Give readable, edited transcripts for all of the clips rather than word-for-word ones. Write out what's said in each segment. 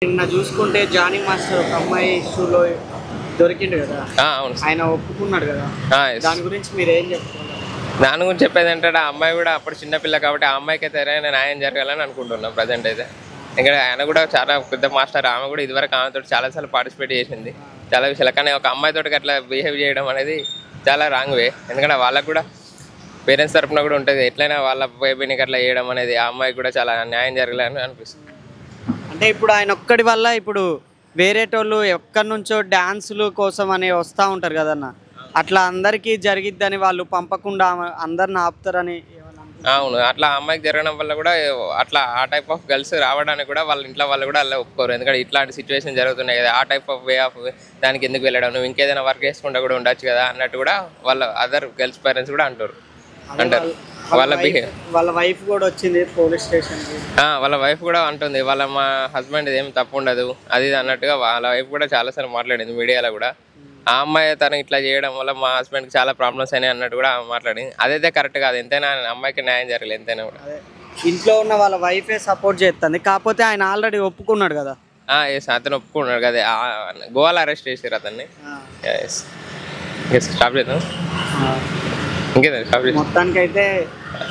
నిన్న చూసుకుంటే Johnny master ఒక అమ్మాయి ఇష్యూలో దొరికిండు కదా. అవును, ఆయన ఒప్పుకున్నాడు కదా. దాని గురించి మీరు ఏం చెప్తున్నారు? దాని గురించి చెప్పేది ఏంటంటే ఆ అమ్మాయి కూడా అప్పుడు చిన్నపిల్ల కాబట్టి ఆ అమ్మాయికి అయితే సరైన న్యాయం జరగాలని అనుకుంటున్నాం ప్రజెంట్ అయితే. ఇంకా ఆయన కూడా చాలా పెద్ద మాస్టర్, ఆమె కూడా ఇదివరకు ఆమెతో చాలాసార్లు పార్టిసిపేట్ చేసింది చాలా విషయాలు. కానీ ఒక అమ్మాయితో అట్లా బిహేవ్ చేయడం అనేది చాలా రాంగ్ వే. ఎందుకంటే వాళ్ళకు కూడా పేరెంట్స్ తరఫున కూడా ఉంటుంది, ఎట్లయినా వాళ్ళ బేబీనికి అట్లా చేయడం అనేది ఆ అమ్మాయికి కూడా చాలా న్యాయం జరగాలని అనిపిస్తుంది. అంటే ఇప్పుడు ఆయన ఒక్కడి వల్ల ఇప్పుడు వేరేటోళ్ళు ఎక్కడి నుంచో డ్యాన్సులు కోసం అని వస్తూ ఉంటారు కదన్న, అట్లా అందరికీ జరిగిద్దని వాళ్ళు పంపకుండా అందరిని ఆపుతారని. అవును, అట్లా అమ్మాయికి జరగడం వల్ల కూడా అట్లా ఆ టైప్ ఆఫ్ గర్ల్స్ రావడానికి కూడా వాళ్ళ ఇంట్లో వాళ్ళు కూడా అలా ఒప్పుకోరు. ఎందుకంటే ఇట్లాంటి సిచ్యువేషన్ జరుగుతున్నాయి కదా, ఆ టైప్ ఆఫ్ వే ఆఫ్ దానికి ఎందుకు వెళ్ళడం, నువ్వు ఇంకేదైనా వర్క్ చేసుకుంటా కూడా ఉండొచ్చు కదా అన్నట్టు కూడా వాళ్ళ అదర్ గర్ల్స్ పేరెంట్స్ కూడా అంటారు. వాళ్ళ వైఫ్ కూడా వచ్చింది పోలీస్ స్టేషన్. వాళ్ళ వైఫ్ కూడా అంటుంది మా హస్బెండ్ ఏం తప్పు ఉండదు అది అన్నట్టుగా వాళ్ళ వైఫ్ కూడా చాలాసార్లు మాట్లాడింది మీడియాలో కూడా. ఆ అమ్మాయి తను ఇట్లా చేయడం వల్ల మా హస్బెండ్కి చాలా ప్రాబ్లమ్స్ అయినాయి అన్నట్టు కూడా మాట్లాడింది. అదైతే కరెక్ట్ కాదు, ఎంతైనా అమ్మాయికి న్యాయం జరగలేదు ఎంతైనా కూడా. ఇంట్లో ఉన్న వాళ్ళ వైఫే సపోర్ట్ చేస్తుంది, కాకపోతే ఆయన ఆల్రెడీ ఒప్పుకున్నాడు కదా. అతను ఒప్పుకున్నాడు కదా, గోవాలో అరెస్ట్ చేశారు అతన్ని. స్టాప్ చేద్దాం ఇంకేదా. మొత్తానికి అయితే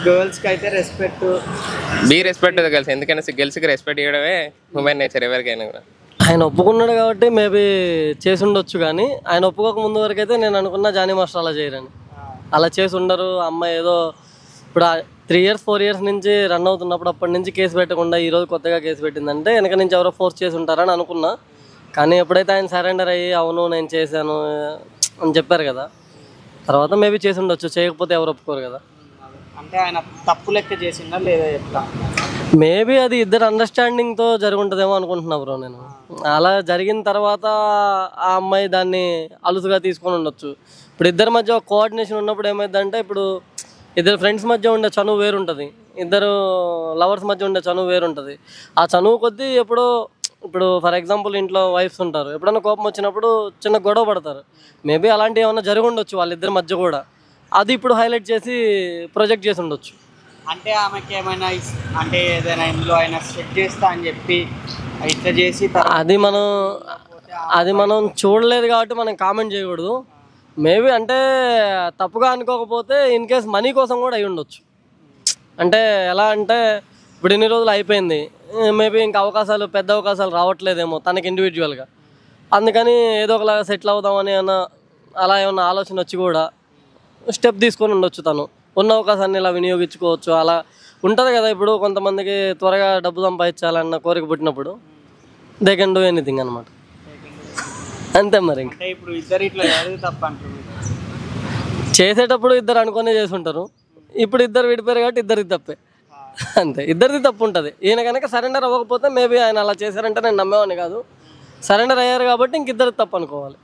గర్ల్స్కి అయితే రెస్పెక్ట్ గర్ల్స్, ఎందుకంటే గర్ల్స్కి రెస్పెక్ట్ ఇవ్వడమే హ్యూమన్ నేచర్ ఎవరికైనా కూడా. ఆయన ఒప్పుకున్నాడు కాబట్టి మేబీ చేసి ఉండొచ్చు, కానీ ఆయన ఒప్పుకోక ముందు వరకు అయితే నేను అనుకున్నా జానీ మాస్టర్ అలా చేయరని. అలా చేసి ఉండరు. అమ్మాయి ఏదో ఇప్పుడు 3 years 4 years నుంచి రన్ అవుతున్నప్పుడు అప్పటి నుంచి కేసు పెట్టకుండా ఈరోజు కొత్తగా కేసు పెట్టిందంటే వెనక నుంచి ఎవరో ఫోర్స్ చేసి ఉంటారని అనుకున్నా. కానీ ఎప్పుడైతే ఆయన సరెండర్ అయ్యి అవును నేను చేశాను అని చెప్పారు కదా, తర్వాత మేబీ చేసి ఉండొచ్చు, చేయకపోతే ఎవరు ఒప్పుకోరు కదా. అంటే ఆయన తప్పు లెక్క చేసిందా లేదా చెప్తా. మేబీ అది ఇద్దరు అండర్స్టాండింగ్తో జరుగుంటుందేమో అనుకుంటున్నా బ్రో నేను. అలా జరిగిన తర్వాత ఆ అమ్మాయి దాన్ని అలుసుగా తీసుకొని ఉండొచ్చు. ఇప్పుడు ఇద్దరి మధ్య ఒక కోఆర్డినేషన్ ఉన్నప్పుడు ఏమైందంటే, ఇప్పుడు ఇద్దరు ఫ్రెండ్స్ మధ్య ఉండే చనువు వేరుంటుంది, ఇద్దరు లవర్స్ మధ్య ఉండే చనువు వేరుంటుంది. ఆ చనువు కొద్దీ ఇప్పుడు ఫర్ ఎగ్జాంపుల్ ఇంట్లో వైఫ్స్ ఉంటారు, ఎప్పుడైనా కోపం వచ్చినప్పుడు చిన్న గొడవ పడతారు. మేబీ అలాంటివి ఏమైనా జరిగి ఉండొచ్చు వాళ్ళిద్దరి మధ్య కూడా, అది ఇప్పుడు హైలైట్ చేసి ప్రొజెక్ట్ చేసి ఉండొచ్చు. అంటే ఆమెకి ఏమైనా అంటే ఏదైనా ఇందులో ఆయన సెట్ చేస్తా అని చెప్పి ఇట్లా చేసి అది మనం చూడలేదు కాబట్టి మనం కామెంట్ చేయకూడదు. మేబీ అంటే తప్పుగా అనుకోకపోతే ఇన్ కేస్ మనీ కోసం కూడా అయి ఉండొచ్చు. అంటే ఎలా అంటే ఇప్పుడు ఇన్ని రోజులు అయిపోయింది, మేబీ ఇంకా పెద్ద అవకాశాలు రావట్లేదేమో తనకి ఇండివిజువల్గా, అందుకని ఏదో ఒకలాగా సెటిల్ అవుదామని అలా ఏమన్నా ఆలోచన వచ్చి కూడా స్టెప్ తీసుకొని ఉండొచ్చు. తను ఉన్న అవకాశాన్ని ఇలా వినియోగించుకోవచ్చు, అలా ఉంటుంది కదా. ఇప్పుడు కొంతమందికి త్వరగా డబ్బు సంపాదించాలన్న కోరిక పుట్టినప్పుడు దే కెన్ డూ ఎనీథింగ్ అనమాట. అంతే మరి. ఇంకా ఇప్పుడు ఇద్దరు ఇట్లా తప్ప అంటారు, చేసేటప్పుడు ఇద్దరు అనుకునే చేసుకుంటారు, ఇప్పుడు ఇద్దరు విడిపోయారు కాబట్టి ఇద్దరికి తప్పే. అంతే, ఇద్దరిది తప్పు ఉంటుంది. ఈయన కనుక సరెండర్ అవ్వకపోతే మేబీ ఆయన అలా చేశారంటే నేను నమ్మేవాడిని కాదు. సరెండర్ అయ్యారు కాబట్టి ఇంకిద్దరికి తప్పు అనుకోవాలి.